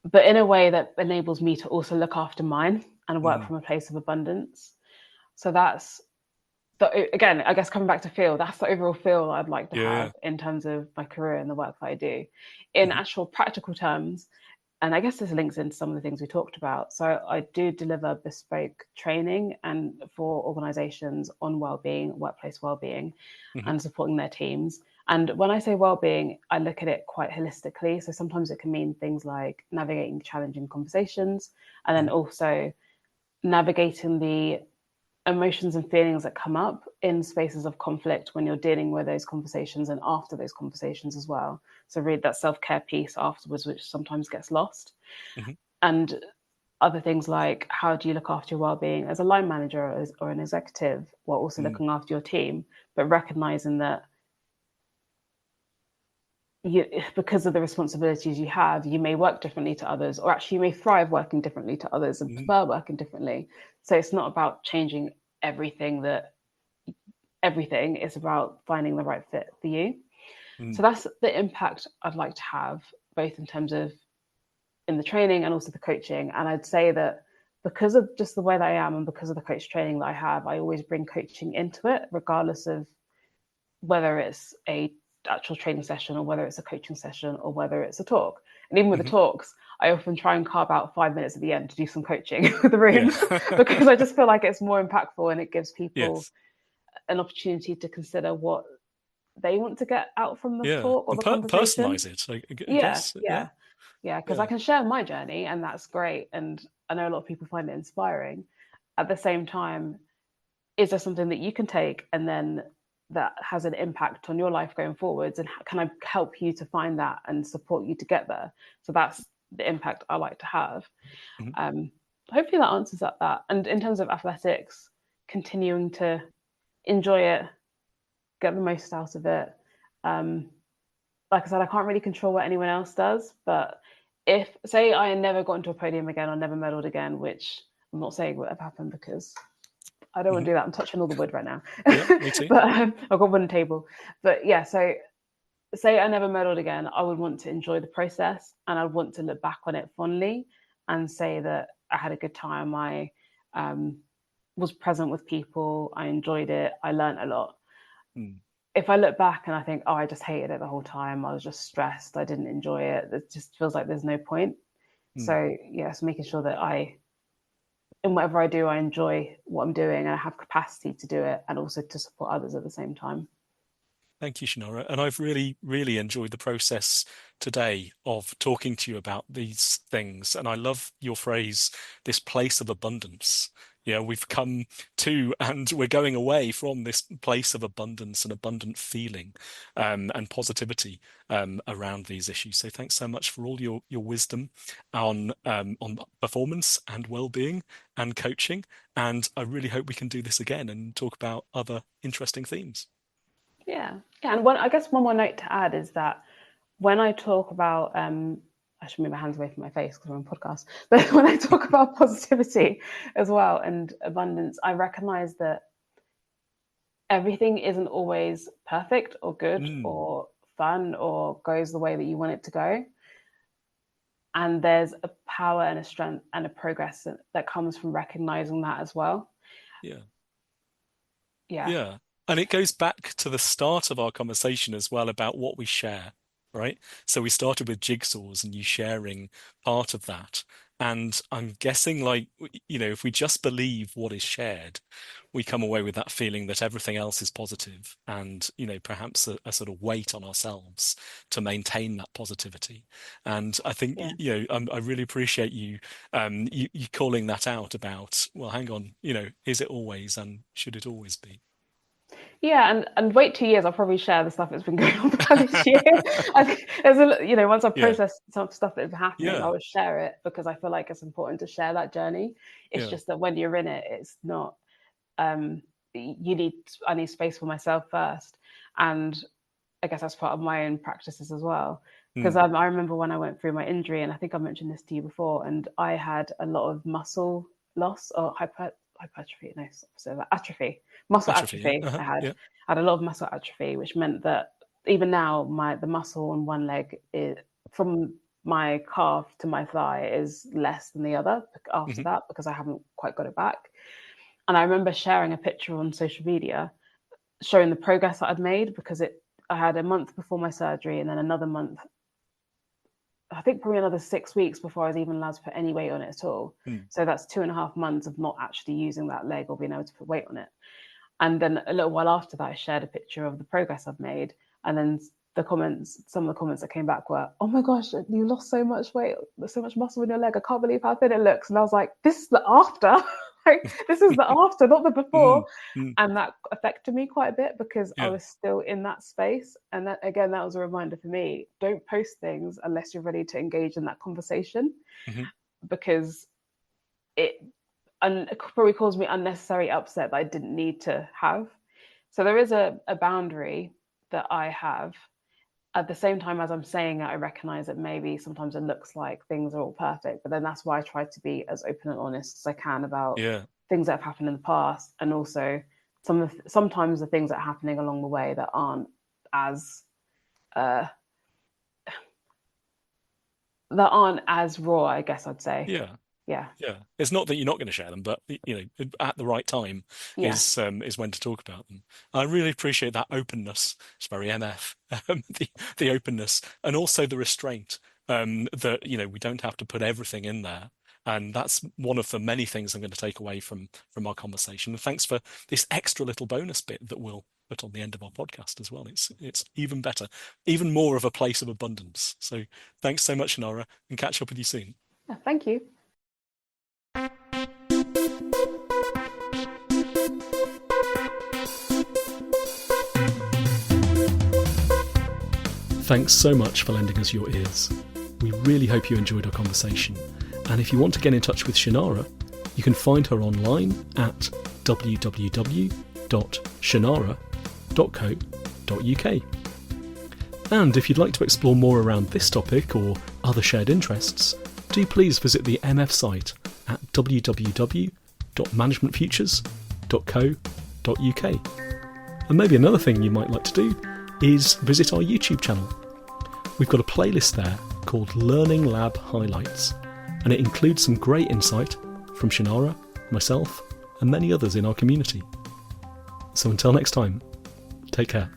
but in a way that enables me to also look after mine and work Mm, from a place of abundance. So that's again, I guess coming back to feel, that's the overall feel I'd like to yeah. have in terms of my career and the work that I do. In Hmm. actual practical terms, and I guess this links into some of the things we talked about. So I do deliver bespoke training and for organizations on well-being, workplace well-being, Hmm. and supporting their teams. And when I say well-being, I look at it quite holistically. So sometimes it can mean things like navigating challenging conversations, and then Hmm. also navigating the emotions and feelings that come up in spaces of conflict when you're dealing with those conversations and after those conversations as well. So read that self-care piece afterwards, which sometimes gets lost. Hmm. And other things like how do you look after your well-being as a line manager or an executive while also Mm, looking after your team, but recognizing that you, because of the responsibilities you have, you may work differently to others, or actually you may thrive working differently to others and mm, prefer working differently. So it's not about changing everything that everything is about finding the right fit for you. So mm, that's the impact I'd like to have, both in terms of in the training and also the coaching. And I'd say that because of just the way that I am and because of the coach training that I have, I always bring coaching into it, regardless of whether it's a actual training session or whether it's a coaching session or whether it's a talk. And even with the hmm. talks, I often try and carve out 5 minutes at the end to do some coaching with the Yeah. room because I just feel like it's more impactful and it gives people Yes. an opportunity to consider what they want to get out from the Yeah. talk or And the conversation. personalize it, I Yeah, guess. Yeah. yeah, yeah. Because I Yeah. can share my journey, and that's great. And I know a lot of people find it inspiring. At the same time, is there something that you can take and then that has an impact on your life going forwards? And can I help you to find that and support you to get there? So that's the impact I like to have. Mhm. Um, Hopefully that answers that. And in terms of athletics, continuing to enjoy it, get the most out of it. Um, like I said, I can't really control what anyone else does, but if say I never got into a podium again or never medaled again, which I'm not saying would have happened because I don't want Mhm. to do that. I'm touching all the wood right now, Yeah, me too. but I've got wooden table. But yeah, so say I never medaled again, I would want to enjoy the process and I'd want to look back on it fondly and say that I had a good time. I um, was present with people. I enjoyed it. I learned a lot. Mm, If I look back and I think, oh, I just hated it the whole time, I was just stressed, I didn't enjoy it, it just feels like there's no point. mm. So, yes, making sure that in whatever I do, I enjoy what I'm doing and I have capacity to do it and also to support others at the same time. Thank you, Shanara. And I've really, really enjoyed the process today of talking to you about these things. And I love your phrase, this place of abundance. Yeah, we've come to and we're going away from this place of abundance and abundant feeling and positivity around these issues. So thanks so much for all your wisdom on performance and well-being and coaching. And I really hope we can do this again and talk about other interesting themes. Yeah. Yeah. And I guess one more note to add is that when I talk about, I should move my hands away from my face because we're on podcast, but when I talk about positivity as well and abundance, I recognize that everything isn't always perfect or good Mm, or fun or goes the way that you want it to go. And there's a power and a strength and a progress that comes from recognizing that as well. yeah. Yeah. Yeah. And it goes back to the start of our conversation as well about what we share, right? So we started with jigsaws and you sharing part of that. And I'm guessing, like, if we just believe what is shared, we come away with that feeling that everything else is positive and, perhaps a sort of weight on ourselves to maintain that positivity. And I think, Yeah. I really appreciate you calling that out about, well, hang on, is it always and should it always be? Yeah, and wait 2 years, I'll probably share the stuff that's been going on for this year. I think there's once I've Yeah, processed some stuff that's happening, I yeah, will share it because I feel like it's important to share that journey. It's yeah. just that when you're in it, it's not. Um, I need space for myself first, and I guess that's part of my own practices as well. Because Mm, I remember when I went through my injury, and I think I mentioned this to you before, and I had a lot of muscle loss or hypertrophy, no, so atrophy, muscle atrophy, yeah. atrophy. Uh-huh, yeah. I had a lot of muscle atrophy, which meant that even now, the muscle on one leg is from my calf to my thigh is less than the other after Hmm. that because I haven't quite got it back. And I remember sharing a picture on social media showing the progress that I'd made because I had a month before my surgery and then another month, I think probably another 6 weeks before I was even allowed to put any weight on it at all. Mm, So that's 2.5 months of not actually using that leg or being able to put weight on it. And then a little while after that, I shared a picture of the progress I've made. And then some of the comments that came back were, "Oh my gosh, you lost so much weight, so much muscle in your leg. I can't believe how thin it looks." And I was like, "This is the after. Like, this is the after, not the before." mm, mm, And that affected me quite a bit because I yeah. was still in that space. And that, again, that was a reminder for me: don't post things unless you're ready to engage in that conversation, Hmm. because it it probably caused me unnecessary upset that I didn't need to have. So there is a boundary that I have. At the same time as I'm saying it, I recognize that maybe sometimes it looks like things are all perfect, but then that's why I try to be as open and honest as I can about Yeah. things that have happened in the past, and also sometimes the things that are happening along the way that aren't as uh, raw, I guess I'd say. Yeah. Yeah, Yeah, it's not that you're not going to share them, but at the right time yeah, is when to talk about them. I really appreciate that openness. It's very MF, the openness and also the restraint. That we don't have to put everything in there, and that's one of the many things I'm going to take away from our conversation. And thanks for this extra little bonus bit that we'll put on the end of our podcast as well. It's even better, even more of a place of abundance. So thanks so much, Nara, and catch up with you soon. yeah. Thank you. Thanks so much for lending us your ears. We really hope you enjoyed our conversation. And if you want to get in touch with Shanara, you can find her online at www.shanara.co.uk. And if you'd like to explore more around this topic or other shared interests, do please visit the MF site at www.managementfutures.co.uk. And maybe another thing you might like to do is visit our YouTube channel. We've got a playlist there called Learning Lab Highlights, and it includes some great insight from Shanara, myself, and many others in our community. So until next time, take care.